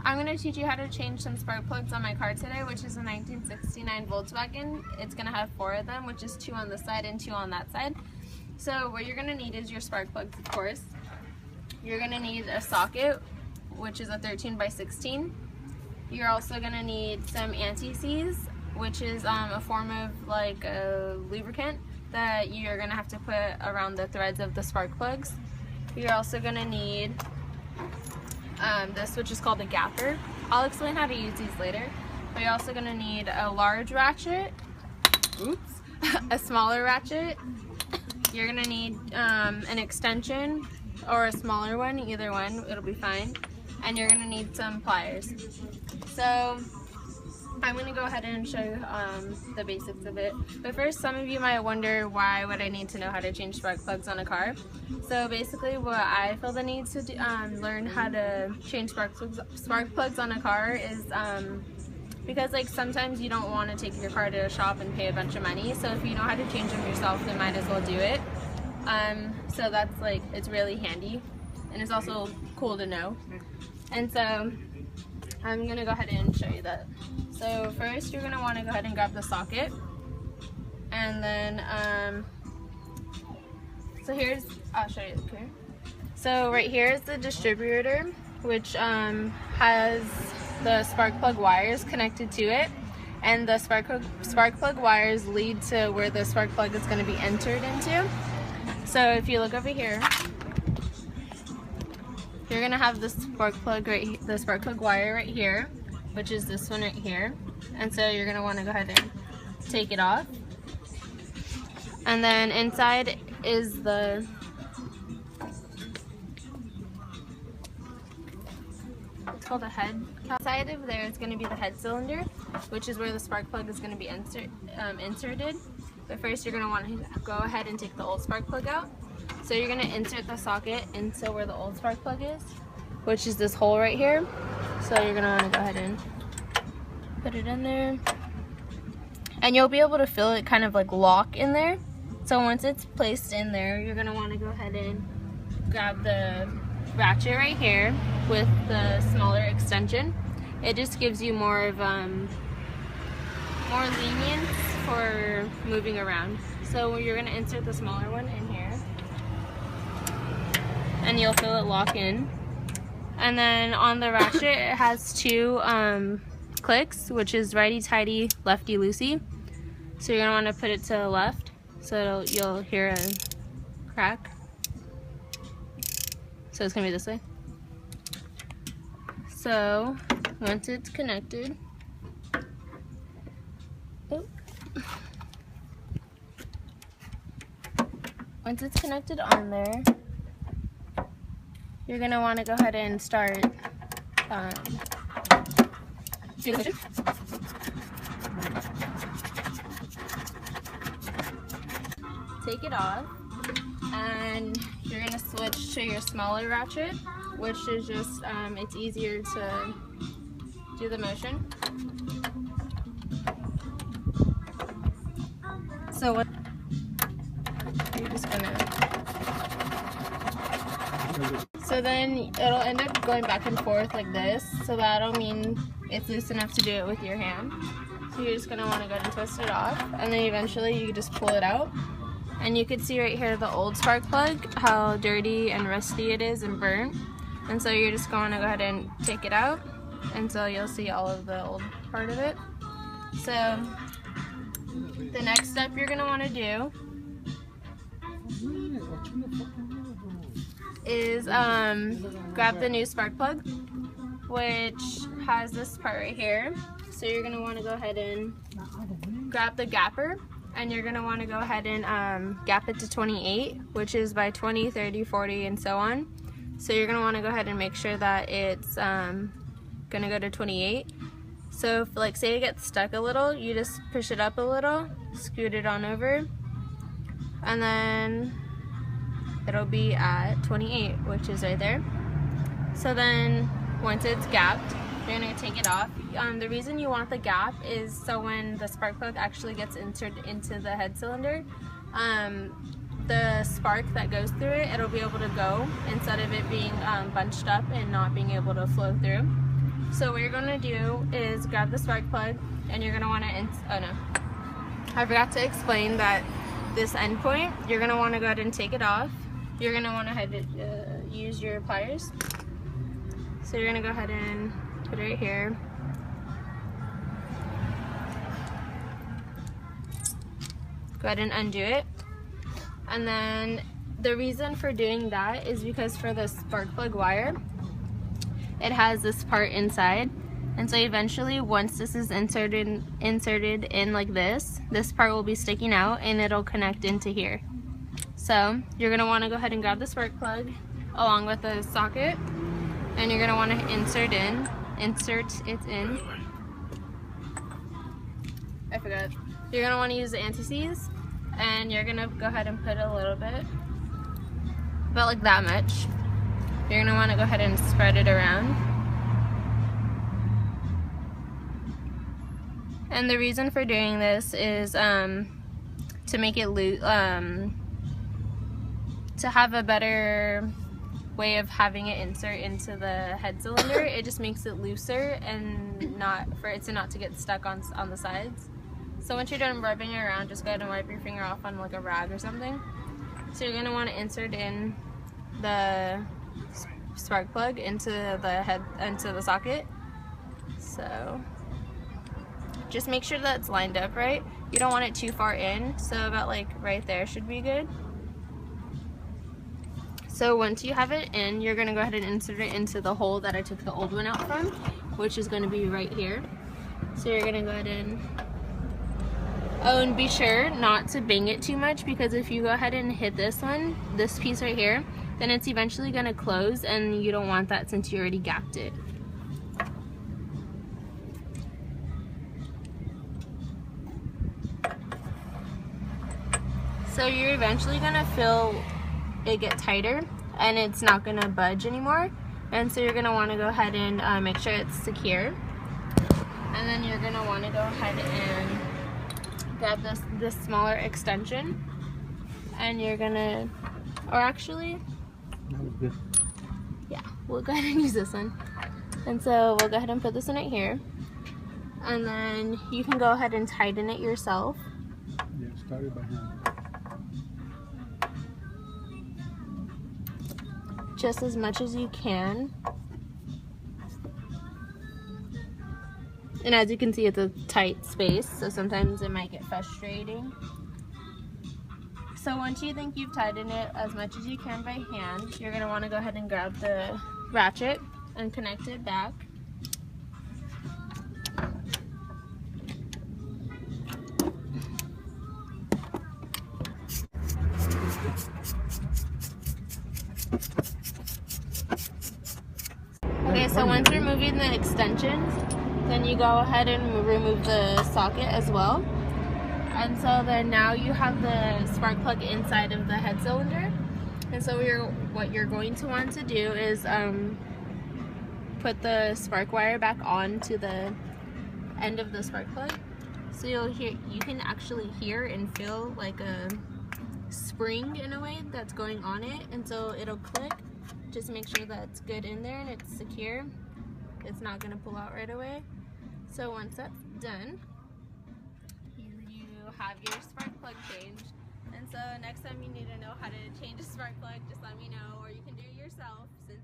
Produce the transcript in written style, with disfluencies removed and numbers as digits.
I'm going to teach you how to change some spark plugs on my car today, which is a 1969 Volkswagen. It's going to have 4 of them, which is 2 on this side and 2 on that side. So what you're going to need is your spark plugs, of course. You're going to need a socket, which is a 13 by 16. You're also going to need some anti-seize, which is a form of like a lubricant that you're going to have to put around the threads of the spark plugs. You're also going to need this, which is called a gapper. I'll explain how to use these later. But you're also going to need a large ratchet, a smaller ratchet. You're going to need an extension or a smaller one, either one, it'll be fine. And you're going to need some pliers. So I'm going to go ahead and show you the basics of it. But first, some of you might wonder, why would I need to know how to change spark plugs on a car? So basically what I feel the need to do, learn how to change spark plugs on a car is because like sometimes you don't want to take your car to a shop and pay a bunch of money. So if you know how to change them yourself, then might as well do it. So that's like, it's really handy, and it's also cool to know. And so I'm going to go ahead and show you that. So first you're going to want to go ahead and grab the socket, and then so here's, I'll show you here. So right here is the distributor, which has the spark plug wires connected to it, and the spark plug wires lead to where the spark plug is going to be entered into. So if you look over here, you're going to have the spark plug wire right here, which is this one right here. And so you're going to want to go ahead and take it off. And then inside is the it's called a head. Outside of there is going to be the head cylinder, which is where the spark plug is going to be inserted. But first you're going to want to go ahead and take the old spark plug out. So you're going to insert the socket into where the old spark plug is, which is this hole right here. So you're going to want to go ahead and put it in there. And you'll be able to feel it kind of like lock in there. So once it's placed in there, you're going to want to go ahead and grab the ratchet right here with the smaller extension. It just gives you more of more lenience for moving around. So you're going to insert the smaller one in here, and you'll feel it lock in. And then on the ratchet, it has 2 clicks, which is righty-tighty, lefty-loosey. So you're going to want to put it to the left, so you'll hear a crack. So it's going to be this way. So once it's connected, on there, you're going to want to go ahead and start take it off, and you're going to switch to your smaller ratchet, which is just it's easier to do the motion. So what you're just gonna, so then it'll end up going back and forth like this, so that'll mean it's loose enough to do it with your hand. So you're just gonna want to go and twist it off, and then eventually you just pull it out. And you can see right here the old spark plug, how dirty and rusty it is and burnt. And so you're just going to go ahead and take it out, and so you'll see all of the old part of it. So the next step you're going to want to do is grab the new spark plug, which has this part right here. So you're going to want to go ahead and grab the gapper, and you're going to want to go ahead and gap it to 28, which is by 20, 30, 40, and so on. So you're going to want to go ahead and make sure that it's going to go to 28. So if, like, say it gets stuck a little, you just push it up a little, scoot it on over, and then it'll be at 28, which is right there. So then once it's gapped, you're going to take it off. The reason you want the gap is so when the spark plug actually gets inserted into the head cylinder, the spark that goes through it'll be able to go instead of it being bunched up and not being able to flow through. So what you're going to do is grab the spark plug, and you're going to want to, oh no, I forgot to explain that this end point, you're going to want to go ahead and take it off. You're going to want to use your pliers. So you're going to go ahead and put it right here. Go ahead and undo it. And then the reason for doing that is because for the spark plug wire, it has this part inside. And so eventually, once this is inserted in like this part will be sticking out and it'll connect into here. So you're gonna wanna go ahead and grab the spark plug along with the socket, and you're gonna wanna insert it in. I forgot. You're gonna wanna use the anti-seize, and you're gonna go ahead and put a little bit, about like that much. You're gonna wanna go ahead and spread it around. And the reason for doing this is to make it loose, to have a better way of having it insert into the head cylinder. It just makes it looser and not to get stuck on the sides. So once you're done rubbing it around, just go ahead and wipe your finger off on like a rag or something. So you're gonna want to insert in the spark plug into the socket. So just make sure that it's lined up right. You don't want it too far in, so about like right there should be good. So once you have it in, you're gonna go ahead and insert it into the hole that I took the old one out from, which is gonna be right here. So you're gonna go ahead and, oh, and be sure not to bang it too much, because if you go ahead and hit this piece right here, then it's eventually gonna close, and you don't want that since you already gapped it. So you're eventually gonna feel it get tighter and it's not gonna budge anymore. And so you're gonna wanna go ahead and make sure it's secure. And then you're gonna wanna go ahead and grab this smaller extension. And you're gonna, or actually, that was good. Yeah, we'll go ahead and use this one. And so we'll go ahead and put this in right here. And then you can go ahead and tighten it yourself. Yeah, started by hand. Just as much as you can. And as you can see, it's a tight space, so sometimes it might get frustrating. So once you think you've tightened it as much as you can by hand, you're going to want to go ahead and grab the ratchet and connect it back. Okay, so once you're removing the extensions, then you go ahead and remove the socket as well. And so then now you have the spark plug inside of the head cylinder. And so what you're going to want to do is put the spark wire back onto the end of the spark plug. So you can actually hear and feel like a spring in a way that's going on it, and so it'll click. Just make sure that it's good in there and it's secure. It's not going to pull out right away. So once that's done, you have your spark plug changed. And so next time you need to know how to change a spark plug, just let me know, or you can do it yourself since